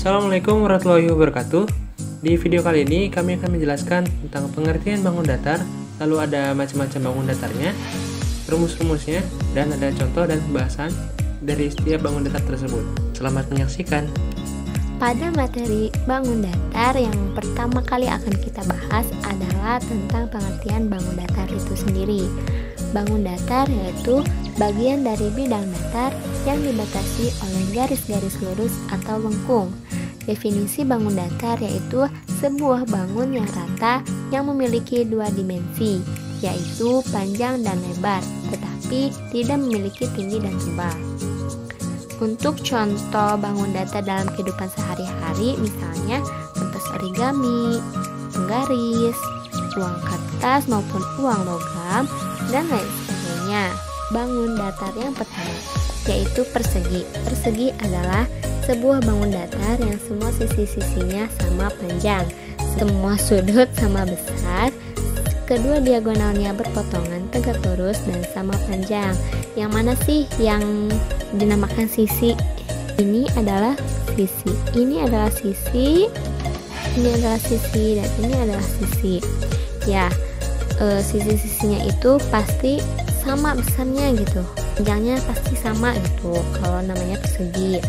Assalamualaikum warahmatullahi wabarakatuh. Di video kali ini kami akan menjelaskan tentang pengertian bangun datar, lalu ada macam-macam bangun datarnya, rumus-rumusnya, dan ada contoh dan pembahasan dari setiap bangun datar tersebut. Selamat menyaksikan. Pada materi bangun datar yang pertama kali akan kita bahas adalah tentang pengertian bangun datar itu sendiri. Bangun datar yaitu bagian dari bidang datar yang dibatasi oleh garis-garis lurus atau lengkung. Definisi bangun datar yaitu sebuah bangun yang rata yang memiliki dua dimensi, yaitu panjang dan lebar, tetapi tidak memiliki tinggi dan tebal. Untuk contoh bangun datar dalam kehidupan sehari-hari, misalnya kertas origami, penggaris, uang kertas maupun uang logam, dan lain sebagainya. Bangun datar yang pertama yaitu persegi. Persegi adalah sebuah bangun datar yang semua sisi-sisinya sama panjang, semua sudut sama besar, kedua diagonalnya berpotongan tegak lurus dan sama panjang. Yang mana sih yang dinamakan sisi? Ini adalah sisi, ini adalah sisi, ini adalah sisi, dan ini adalah sisi. Ya, sisi-sisinya itu pasti sama besarnya gitu, panjangnya pasti sama gitu kalau namanya persegi.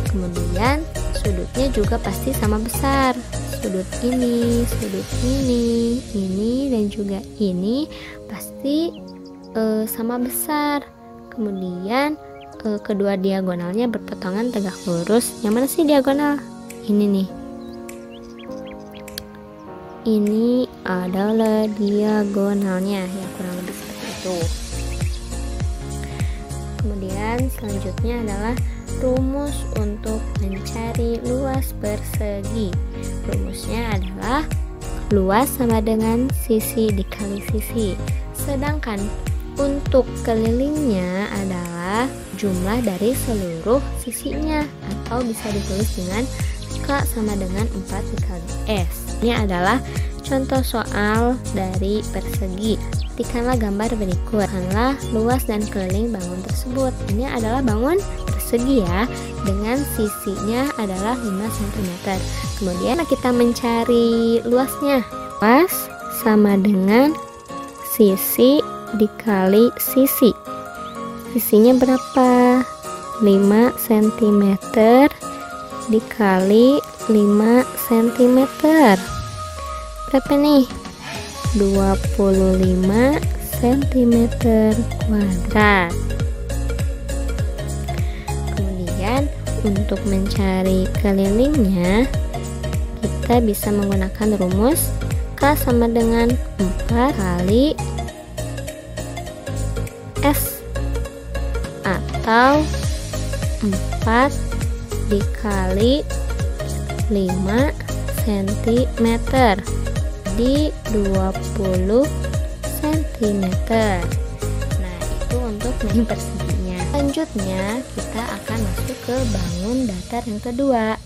Kemudian sudutnya juga pasti sama besar, sudut ini, ini dan juga ini pasti sama besar. Kemudian kedua diagonalnya berpotongan tegak lurus. Yang mana sih diagonal? Ini nih. Ini adalah diagonalnya, ya kurang lebih seperti itu. Kemudian selanjutnya adalah rumus untuk mencari luas persegi. Rumusnya adalah luas sama dengan sisi dikali sisi. Sedangkan untuk kelilingnya adalah jumlah dari seluruh sisinya, atau bisa ditulis dengan K sama dengan 4 dikali S. Ini adalah contoh soal dari persegi. Ketikkanlah gambar berikut. Lihatlah luas dan keliling bangun tersebut. Ini adalah bangun persegi ya, dengan sisinya adalah 5 cm. Kemudian kita mencari luasnya. Luas sama dengan sisi dikali sisi. Sisinya berapa? 5 cm dikali 5 cm. Berapa nih? 25 cm kuadrat. Kemudian untuk mencari kelilingnya, kita bisa menggunakan rumus K sama dengan 4 kali S, atau 4 dikali 5 cm di 20 cm. Nah, itu untuk mencari perseginya. Selanjutnya kita akan masuk ke bangun datar yang kedua,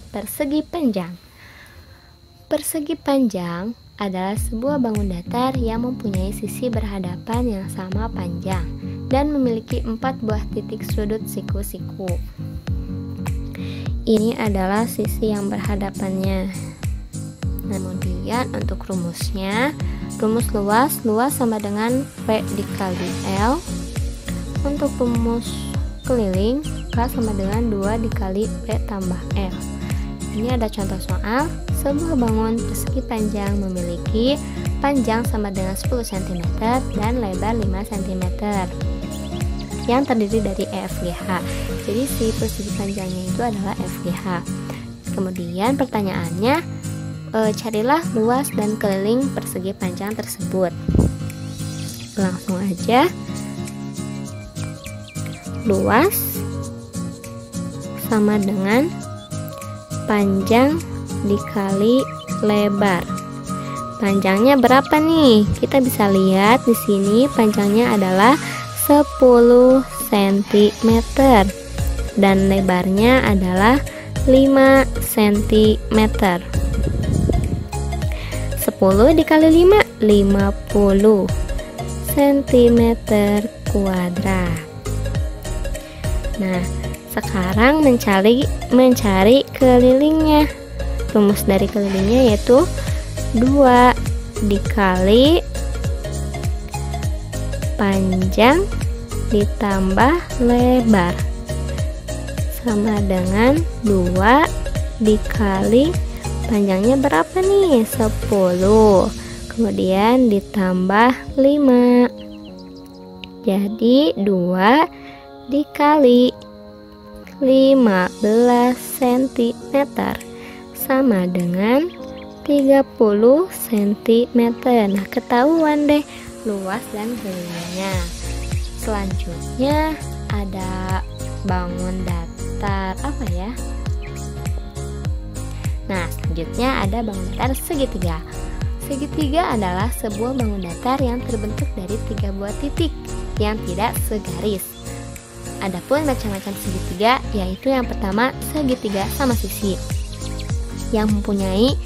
persegi panjang. Persegi panjang adalah sebuah bangun datar yang mempunyai sisi berhadapan yang sama panjang dan memiliki 4 buah titik sudut siku-siku. Ini adalah sisi yang berhadapannya. Kemudian untuk rumusnya, rumus luas sama dengan P dikali L. Untuk rumus keliling, K sama dengan 2 dikali P tambah L. Ini ada contoh soal. Sebuah bangun persegi panjang memiliki panjang sama dengan 10 cm dan lebar 5 cm yang terdiri dari EFGH. Jadi si persegi panjangnya itu adalah EFGH. Kemudian pertanyaannya, carilah luas dan keliling persegi panjang tersebut. Langsung aja. Luas sama dengan panjang dikali lebar. Panjangnya berapa nih? Kita bisa lihat di sini panjangnya adalah 10 cm dan lebarnya adalah 5 cm. 10 dikali 5, 50 cm kuadrat. Nah, sekarang mencari kelilingnya. Rumus dari kelilingnya yaitu 2 dikali panjang ditambah lebar sama dengan 2 dikali panjangnya berapa nih? 10. Kemudian ditambah 5. Jadi 2 dikali 15 cm sama dengan 30 cm. Nah, ketahuan deh luas dan kelilingnya. Selanjutnya ada bangun datar apa ya? Nah, selanjutnya ada bangun datar segitiga. Segitiga adalah sebuah bangun datar yang terbentuk dari 3 buah titik yang tidak segaris. Adapun macam-macam segitiga yaitu yang pertama segitiga sama sisi yang mempunyai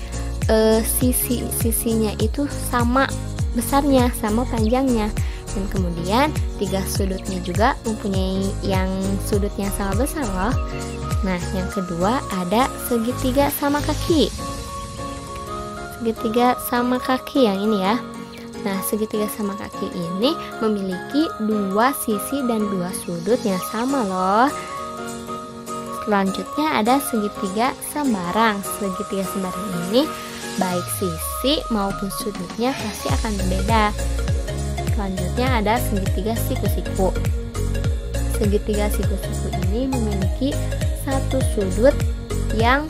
sisinya itu sama besarnya, sama panjangnya, dan kemudian 3 sudutnya juga mempunyai yang sudutnya sama besar loh. Nah, yang kedua ada segitiga sama kaki. Segitiga sama kaki yang ini ya. Nah, segitiga sama kaki ini memiliki 2 sisi dan 2 sudut yang sama loh. Selanjutnya ada segitiga sembarang. Segitiga sembarang ini baik sisi maupun sudutnya pasti akan berbeda. Selanjutnya ada segitiga siku-siku. Segitiga siku-siku ini memiliki satu sudut yang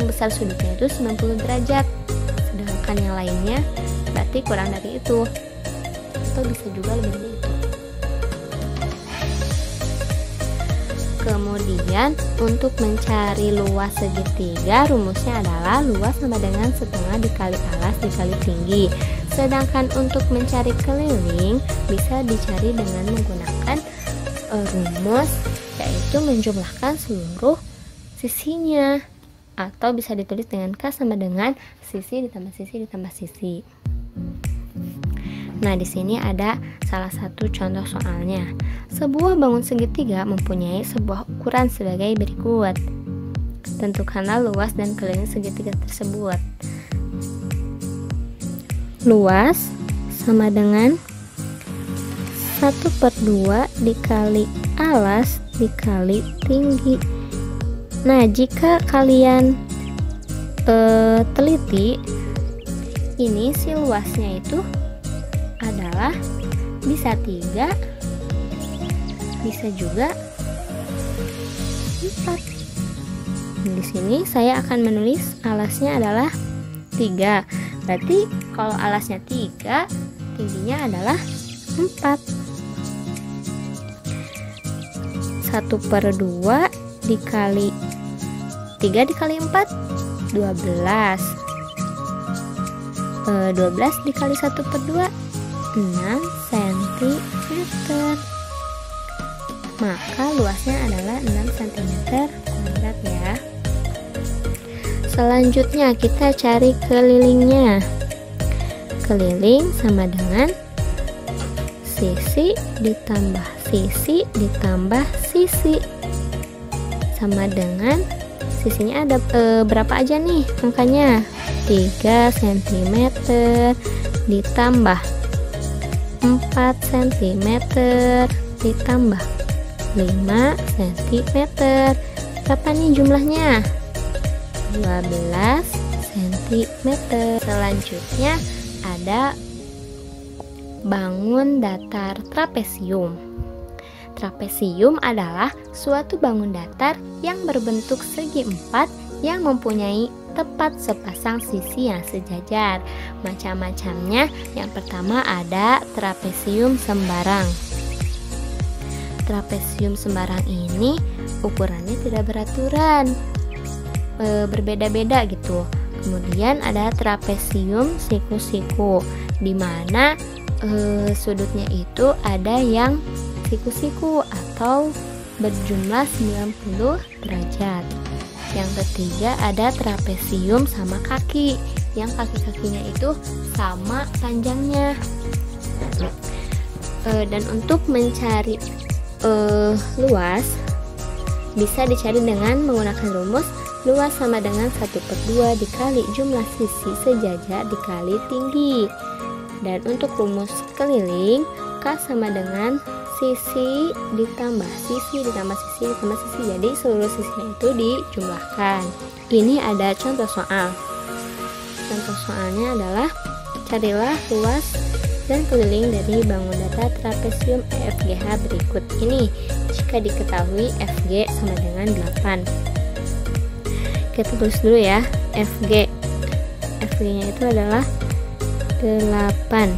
besar sudutnya itu 90 derajat. Sedangkan yang lainnya berarti kurang dari itu, atau bisa juga lebih dari itu. Kemudian untuk mencari luas segitiga, rumusnya adalah luas sama dengan setengah dikali alas dikali tinggi. Sedangkan untuk mencari keliling bisa dicari dengan menggunakan rumus, yaitu menjumlahkan seluruh sisinya, atau bisa ditulis dengan K sama dengan sisi ditambah sisi ditambah sisi. Nah, di sini ada salah satu contoh soalnya. Sebuah bangun segitiga mempunyai sebuah ukuran sebagai berikut. Tentukanlah luas dan keliling segitiga tersebut. Luas sama dengan 1/2 dikali alas dikali tinggi. Nah, jika kalian teliti, ini si luasnya itu adalah bisa 3, bisa juga 4. Di sini saya akan menulis alasnya adalah 3. Berarti kalau alasnya 3, tingginya adalah 4. 1/2 dikali 3 dikali 4 12. 12 dikali 1/2 6 cm. Maka luasnya adalah 6 cm kuadrat ya. Selanjutnya kita cari kelilingnya. Keliling sama dengan sisi ditambah sisi ditambah sisi, sama dengan sisinya ada berapa aja nih angkanya? 3 cm ditambah 4 cm ditambah 5 cm. Berapa nih jumlahnya? 12 cm. Selanjutnya ada bangun datar trapesium. Trapesium adalah suatu bangun datar yang berbentuk segi 4 yang mempunyai tepat sepasang sisi yang sejajar. Macam-macamnya, yang pertama ada trapesium sembarang. Trapesium sembarang ini ukurannya tidak beraturan, berbeda-beda gitu. Kemudian ada trapesium siku-siku, di mana sudutnya itu ada yang siku-siku atau berjumlah 90 derajat. Yang ketiga ada trapesium sama kaki, yang kaki-kakinya itu sama panjangnya. Dan untuk mencari luas, bisa dicari dengan menggunakan rumus luas sama dengan 1/2 dikali jumlah sisi sejajar dikali tinggi. Dan untuk rumus keliling, K sama dengan sisi ditambah sisi ditambah sisi ditambah sisi. Jadi seluruh sisinya itu dijumlahkan. Ini ada contoh soal. Contoh soalnya adalah carilah luas dan keliling dari bangun datar trapesium EFGH berikut ini jika diketahui FG sama dengan 8. Kita tulis dulu ya, FG nya itu adalah 8.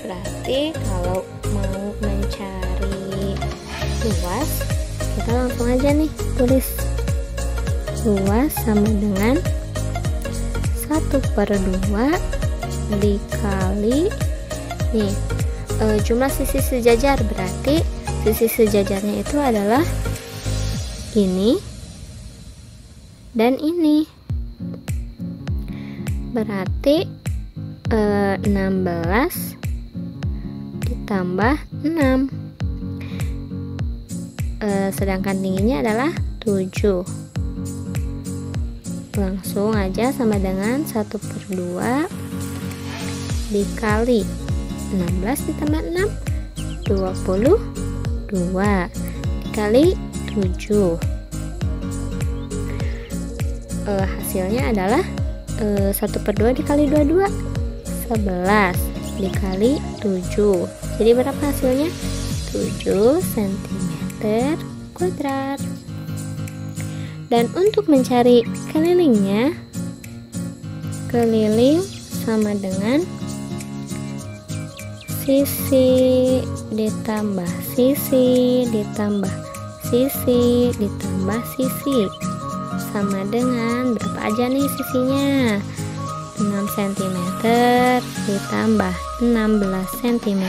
Berarti kalau mau mencari luas, kita langsung aja nih tulis luas sama dengan 1/2 dikali nih jumlah sisi sejajar, berarti sisi sejajarnya itu adalah ini dan ini, berarti 16 ditambah 6, sedangkan tingginya adalah 7. Langsung aja sama dengan 1/2 dikali 16 ditambah 6 22 dikali 7. Hasilnya adalah 1/2 dikali 22 11 dikali 7. Jadi berapa hasilnya? 7 cm kuadrat. Dan untuk mencari kelilingnya, keliling sama dengan sisi ditambah sisi ditambah sisi ditambah sisi sama dengan berapa aja nih sisinya? 6 cm ditambah 16 cm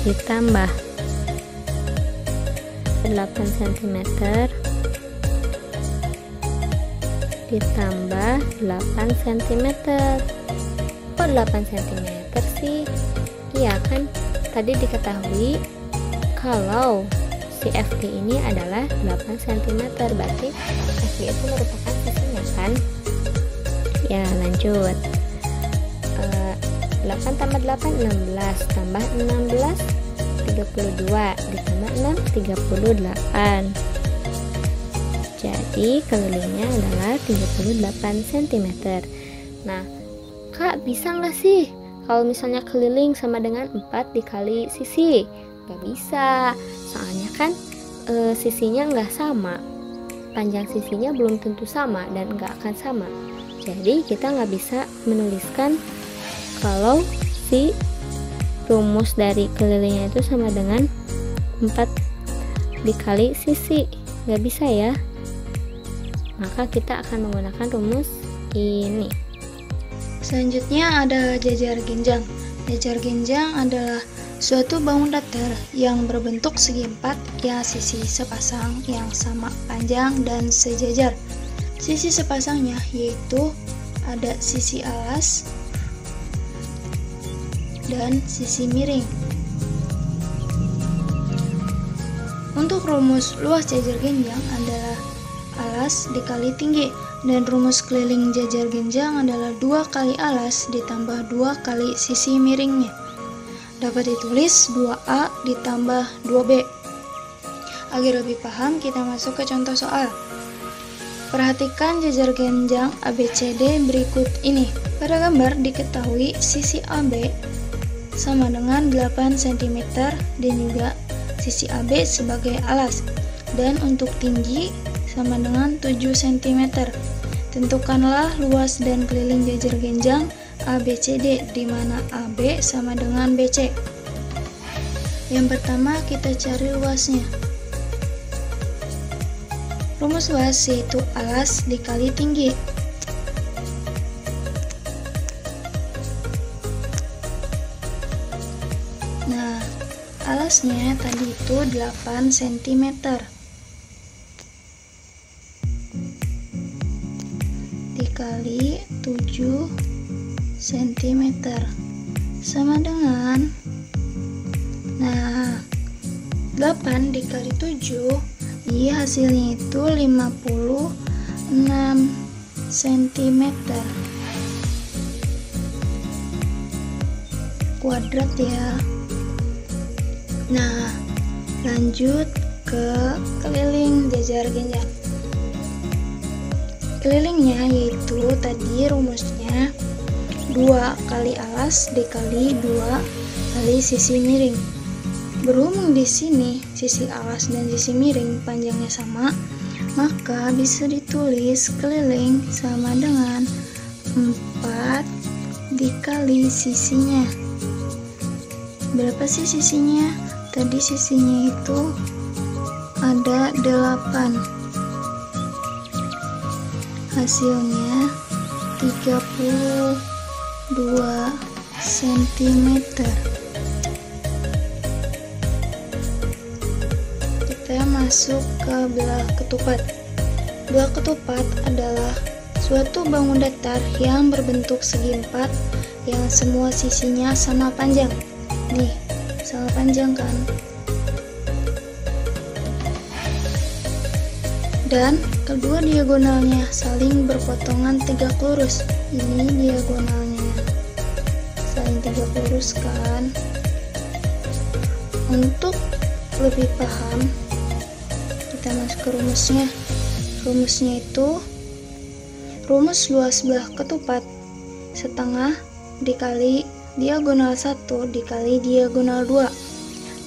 ditambah 8 cm ditambah 8 cm. Kok 8 cm sih? Iya kan, tadi diketahui kalau si FG ini adalah 8 cm, berarti FG itu merupakan sisinya kan? Ya, lanjut. 8 tambah 8 16 tambah 16 32 ditambah 6 38. Jadi kelilingnya adalah 38 cm. Nah, Kak, bisa nggak sih kalau misalnya keliling sama dengan 4 dikali sisi? Nggak bisa, soalnya kan sisinya nggak sama, panjang sisinya belum tentu sama dan nggak akan sama. Jadi kita nggak bisa menuliskan kalau si rumus dari kelilingnya itu sama dengan 4 dikali sisi, nggak bisa ya. Maka kita akan menggunakan rumus ini. Selanjutnya ada jajar genjang. Jajar genjang adalah suatu bangun datar yang berbentuk segi empat yang sisi sepasang yang sama panjang dan sejajar. Sisi sepasangnya yaitu ada sisi alas dan sisi miring. Untuk rumus luas jajar genjang adalah alas dikali tinggi, dan rumus keliling jajar genjang adalah 2 kali alas ditambah 2 kali sisi miringnya. Dapat ditulis 2A ditambah 2B. Agar lebih paham, kita masuk ke contoh soal. Perhatikan jajar genjang ABCD berikut ini. Pada gambar diketahui sisi AB sama dengan 8 cm dan juga sisi AB sebagai alas, dan untuk tinggi sama dengan 7 cm. Tentukanlah luas dan keliling jajar genjang ABCD, di mana AB sama dengan BC. Yang pertama kita cari luasnya. Rumus luas yaitu alas dikali tinggi. Nah, alasnya tadi itu 8 cm. Dikali 7 cm sama dengan, nah, 8 dikali 7 Jadi hasilnya itu 56 cm kuadrat ya. Nah, lanjut ke keliling jajar genjang. Kelilingnya yaitu tadi rumusnya 2 kali alas dikali 2 kali sisi miring. Berhubung di sini sisi alas dan sisi miring panjangnya sama, maka bisa ditulis keliling sama dengan 4 dikali sisinya. Berapa sih sisinya? Tadi sisinya itu ada 8. Hasilnya 32 cm. Kita masuk ke belah ketupat. Belah ketupat adalah suatu bangun datar yang berbentuk segi empat yang semua sisinya sama panjang. Nih, sama panjang kan? Dan kedua diagonalnya saling berpotongan tegak lurus. Ini diagonalnya saling tegak lurus kan? Untuk lebih paham, kita masuk ke rumusnya. Rumusnya itu rumus luas belah ketupat setengah dikali diagonal 1 dikali diagonal 2.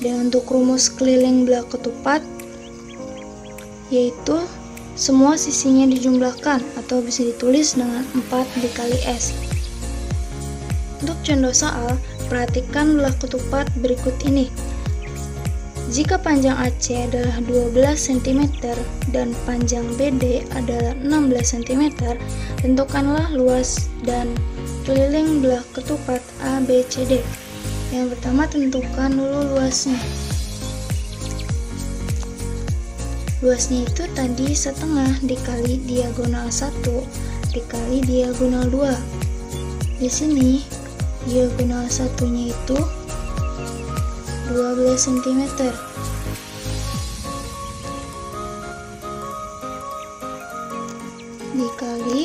Dan untuk rumus keliling belah ketupat yaitu semua sisinya dijumlahkan atau bisa ditulis dengan 4 dikali S. Untuk contoh soal, perhatikan belah ketupat berikut ini. Jika panjang AC adalah 12 cm dan panjang BD adalah 16 cm, tentukanlah luas dan keliling belah ketupat ABCD. Yang pertama, tentukan dulu luasnya. Luasnya itu tadi setengah dikali diagonal 1 dikali diagonal 2. Di sini diagonal satunya itu 12 cm. Dikali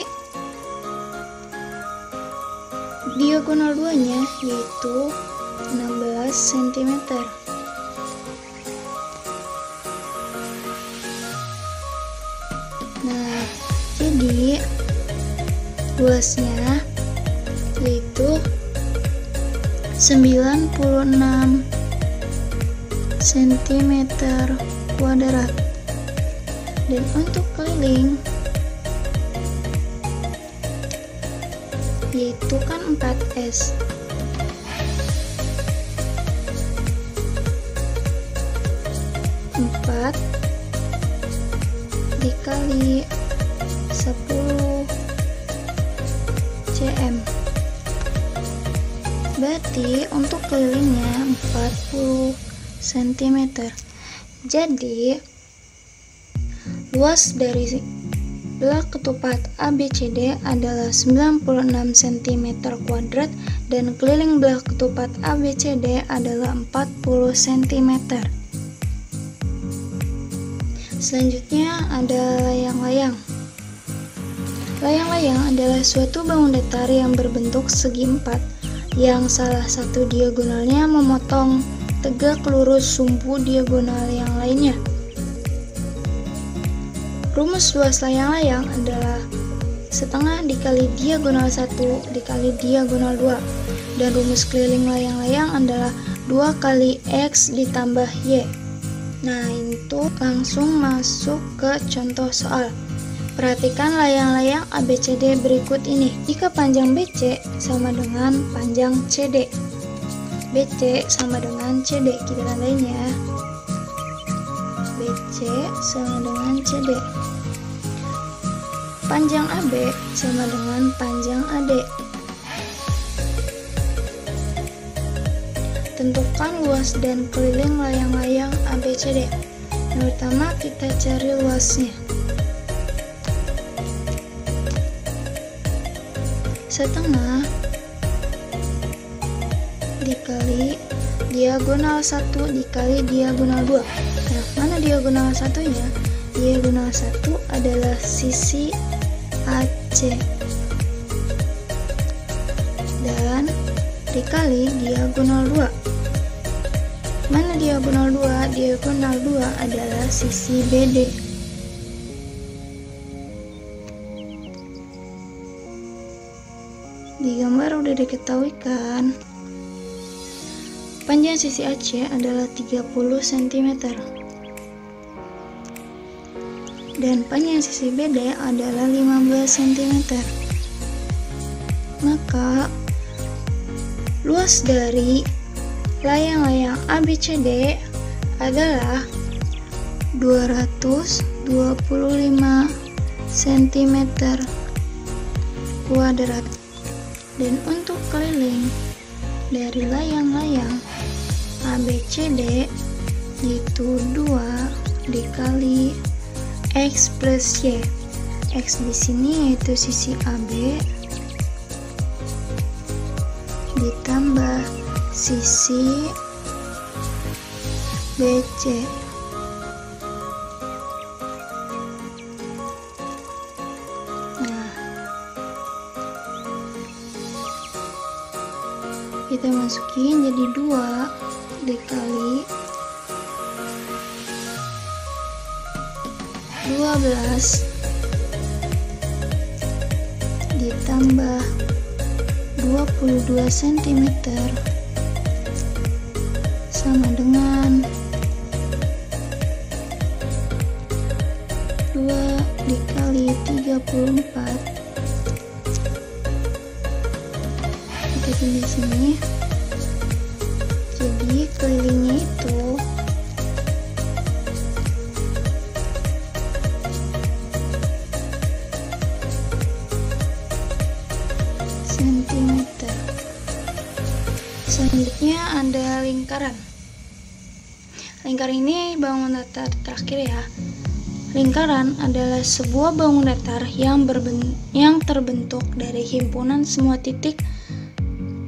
diagonal 2-nya yaitu 16 cm. Nah, jadi luasnya yaitu 96 cm kuadrat. Dan untuk keliling yaitu kan 4S. Empat dikali 10 cm. Berarti untuk kelilingnya 40 cm. Jadi luas dari belah ketupat ABCD adalah 96 cm kuadrat dan keliling belah ketupat ABCD adalah 40 cm. Selanjutnya ada layang-layang. Layang-layang adalah suatu bangun datar yang berbentuk segi empat yang salah satu diagonalnya memotong tegak lurus sumbu diagonal yang lainnya. Rumus luas layang-layang adalah setengah dikali diagonal 1 dikali diagonal 2. Dan rumus keliling layang-layang adalah 2 kali X ditambah Y. Nah, itu langsung masuk ke contoh soal. Perhatikan layang-layang ABCD berikut ini. Jika panjang BC sama dengan panjang CD. BC sama dengan CD. Kita tandain ya. BC sama dengan CD. Panjang AB sama dengan panjang AD. Tentukan luas dan keliling layang-layang ABCD. Yang pertama kita cari luasnya. Setengah dikali diagonal 1 dikali diagonal 2. Nah, mana diagonal 1-nya? Diagonal 1 adalah sisi AC dan dikali diagonal 2. Mana diagonal 2? Diagonal 2 adalah sisi BD. Di gambar udah diketahui kan? Panjang sisi AC adalah 30 cm. Dan panjang sisi BD adalah 15 cm. Maka luas dari layang-layang ABCD adalah 225 cm kuadrat. Dan untuk keliling dari layang-layang ABCD itu 2 dikali X plus Y. X di sini yaitu sisi AB ditambah sisi BC. Kita masukin jadi 2 dikali 12 ditambah 22 cm sama dengan 2 dikali 34. Kita di sini, jadi kelilingnya itu sentimeter. Selanjutnya ada lingkaran. Lingkaran ini bangun datar terakhir ya. Lingkaran adalah sebuah bangun datar yang terbentuk dari himpunan semua titik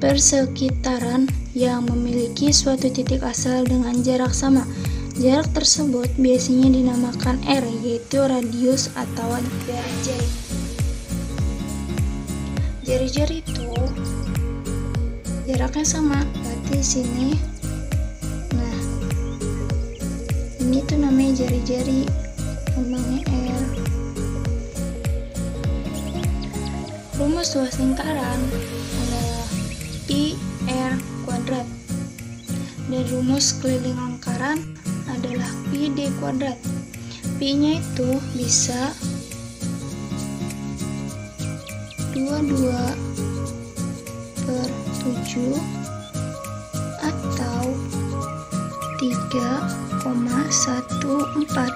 persekitaran yang memiliki suatu titik asal dengan jarak sama. Jarak tersebut biasanya dinamakan R, yaitu radius atau jari-jari. Jari-jari itu jaraknya sama, berarti sini. Nah, ini tuh namanya jari-jari, lambangnya R. Rumus luas lingkaran adalah pi R kuadrat, dan rumus keliling lingkaran adalah pi D kuadrat. Pi nya itu bisa 22/7 atau 3,14.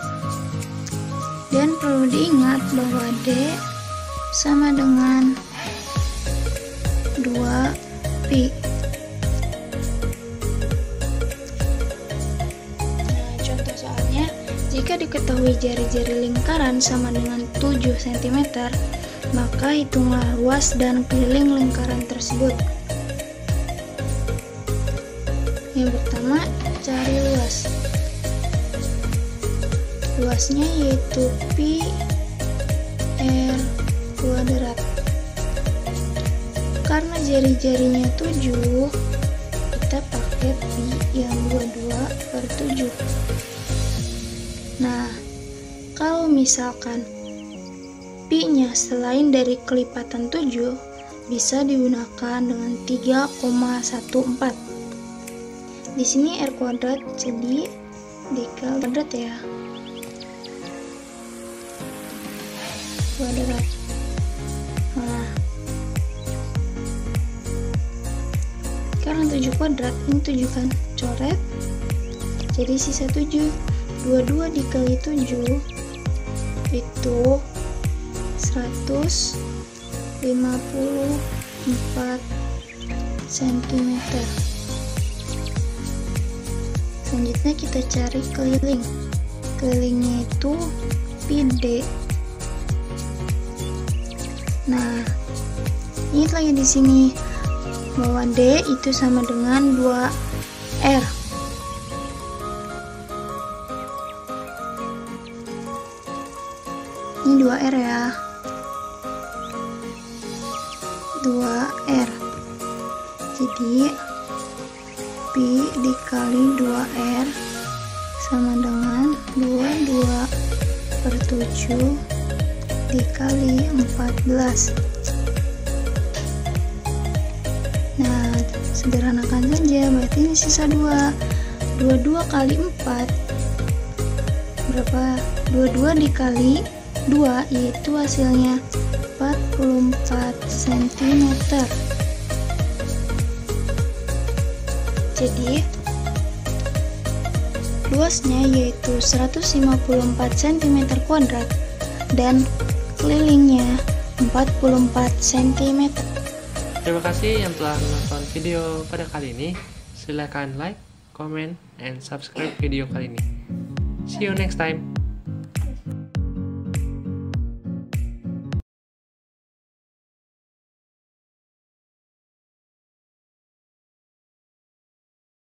Dan perlu diingat bahwa D sama dengan 2pi. Nah, contoh soalnya, jika diketahui jari-jari lingkaran sama dengan 7 cm, maka hitunglah luas dan keliling lingkaran tersebut. Yang pertama, cari luas. Luasnya yaitu pi R kuadrat. Karena jari-jarinya 7, kita pakai pi yang 22/7. Nah, kalau misalkan pi nya selain dari kelipatan 7, bisa digunakan dengan 3,14. Di sini R kuadrat, jadi dikali kuadrat ya. Kuadrat. Nah, karena 7 kuadrat, ini 7 kan, coret, jadi sisa 7. 22 dikali 7 itu 154 cm. Selanjutnya kita cari keliling. Kelilingnya itu pi D. Nah, ingat lagi di sini bahwa D itu sama dengan 2 R. Ini 2R ya. 2R. Jadi pi dikali 2R sama dengan 22/7 dikali 14. Nah, sederhanakan saja, berarti ini sisa 2. 22 kali 4 berapa? 22 dikali 2 yaitu hasilnya 44 cm. Jadi luasnya yaitu 154 cm kuadrat dan kelilingnya 44 cm. Terima kasih yang telah menonton video pada kali ini. Silakan like, comment, and subscribe video kali ini. See you next time.